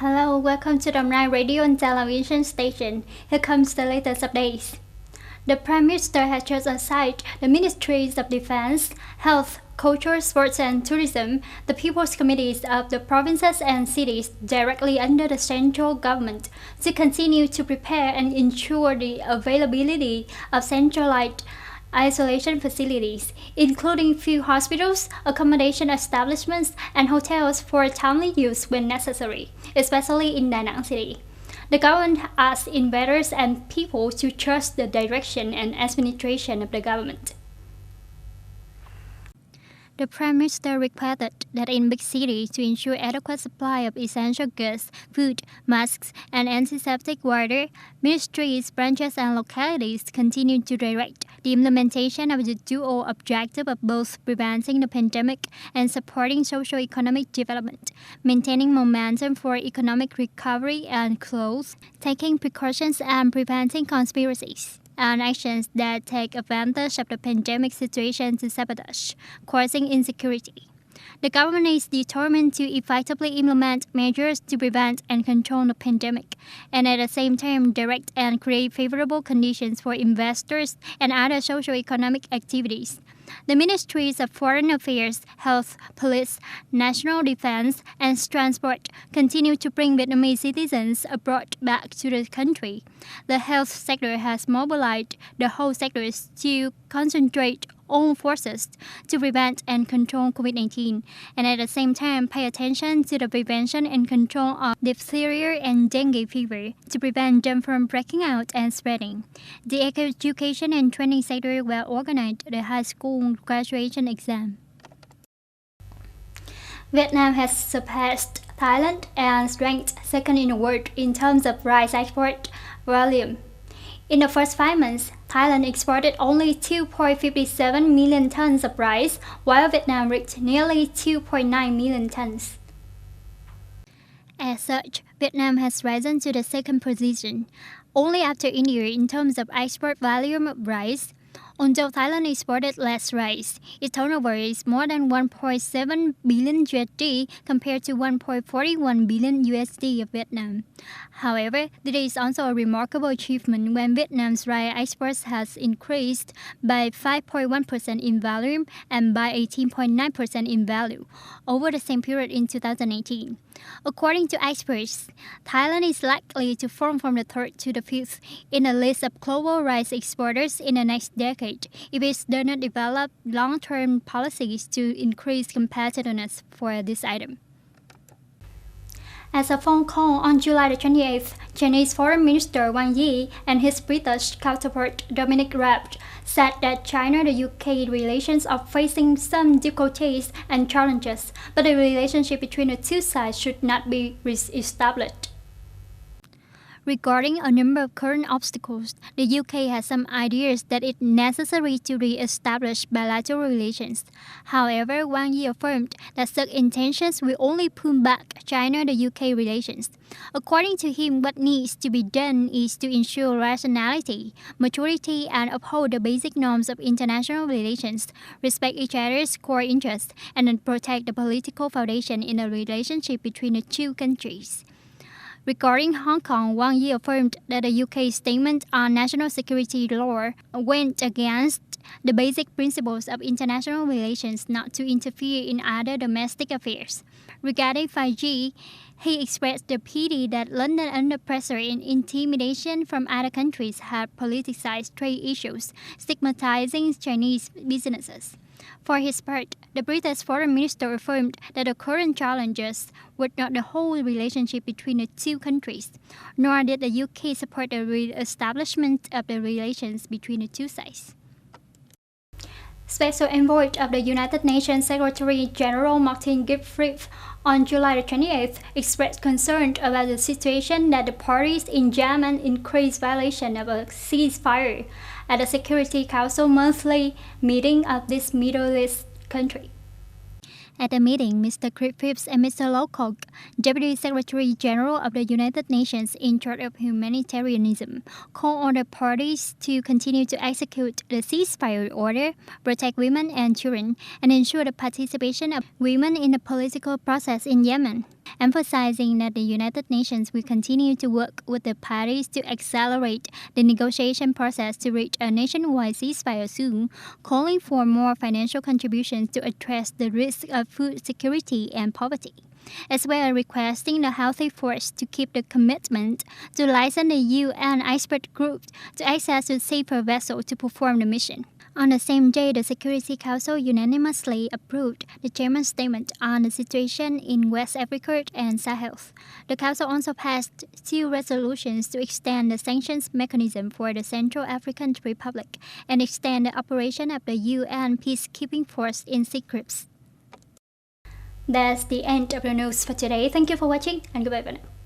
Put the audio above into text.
Hello, welcome to the Online Radio and Television station. Here comes the latest updates. The Prime Minister has just assigned the Ministries of Defense, Health, Culture, Sports and Tourism, the People's Committees of the provinces and cities directly under the central government to continue to prepare and ensure the availability of centralized isolation facilities, including few hospitals, accommodation establishments, and hotels for timely use when necessary, especially in Da Nang City. The government asks investors and people to trust the direction and administration of the government. The Prime Minister requested that in big cities to ensure adequate supply of essential goods, food, masks, and antiseptic water, ministries, branches, and localities continue to direct the implementation of the dual objective of both preventing the pandemic and supporting socio-economic development, maintaining momentum for economic recovery and growth, taking precautions and preventing conspiracies and actions that take advantage of the pandemic situation to sabotage, causing insecurity. The government is determined to effectively implement measures to prevent and control the pandemic, and at the same time direct and create favorable conditions for investors and other socio-economic activities. The Ministries of Foreign Affairs, Health, Police, National Defense, and Transport continue to bring Vietnamese citizens abroad back to the country. The health sector has mobilized the whole sectors to concentrate all forces to prevent and control COVID-19, and at the same time pay attention to the prevention and control of diphtheria and dengue fever to prevent them from breaking out and spreading. The education and training sector will organize the high school graduation exam. Vietnam has surpassed Thailand and ranked second in the world in terms of rice export volume. In the first 5 months, Thailand exported only 2.57 million tons of rice, while Vietnam reached nearly 2.9 million tons. As such, Vietnam has risen to the second position, only after India in terms of export volume of rice. Although Thailand exported less rice, its turnover is more than 1.7 billion USD compared to 1.41 billion USD of Vietnam. However, this is also a remarkable achievement when Vietnam's rice exports has increased by 5.1% in volume and by 18.9% in value over the same period in 2018. According to experts, Thailand is likely to fall from the third to the fifth in the list of global rice exporters in the next decade if it does not develop long-term policies to increase competitiveness for this item. As a phone call on July 28th, Chinese Foreign Minister Wang Yi and his British counterpart Dominic Raab said that China and the UK relations are facing some difficulties and challenges, but the relationship between the two sides should not be re-established. Regarding a number of current obstacles, the UK has some ideas that it's necessary to re-establish bilateral relations. However, Wang Yi affirmed that such intentions will only pull back China and the UK relations. According to him, what needs to be done is to ensure rationality, maturity, and uphold the basic norms of international relations, respect each other's core interests, and then protect the political foundation in the relationship between the two countries. Regarding Hong Kong, Wang Yi affirmed that the UK's statement on national security law went against the basic principles of international relations not to interfere in other domestic affairs. Regarding 5G, he expressed the pity that London, under pressure and intimidation from other countries, had politicized trade issues, stigmatizing Chinese businesses. For his part, the British Foreign Minister affirmed that the current challenges were not the whole relationship between the two countries, nor did the UK support the re-establishment of the relations between the two sides. Special Envoy of the United Nations Secretary General Martin Griffiths on July 28th expressed concern about the situation that the parties in Yemen increased violation of a ceasefire at the Security Council monthly meeting of this Middle East country. At the meeting, Mr. Griffiths and Mr. Lowcock, Deputy Secretary General of the United Nations in charge of humanitarianism, called on the parties to continue to execute the ceasefire order, protect women and children, and ensure the participation of women in the political process in Yemen. emphasizing that the United Nations will continue to work with the parties to accelerate the negotiation process to reach a nationwide ceasefire soon, calling for more financial contributions to address the risk of food security and poverty, as well as requesting the Healthy Force to keep the commitment to license the UN expert group to access a safer vessel to perform the mission. On the same day, the Security Council unanimously approved the chairman's statement on the situation in West Africa and Sahel. The Council also passed 2 resolutions to extend the sanctions mechanism for the Central African Republic and extend the operation of the UN peacekeeping force in secrets. That's the end of the news for today. Thank you for watching and goodbye for now.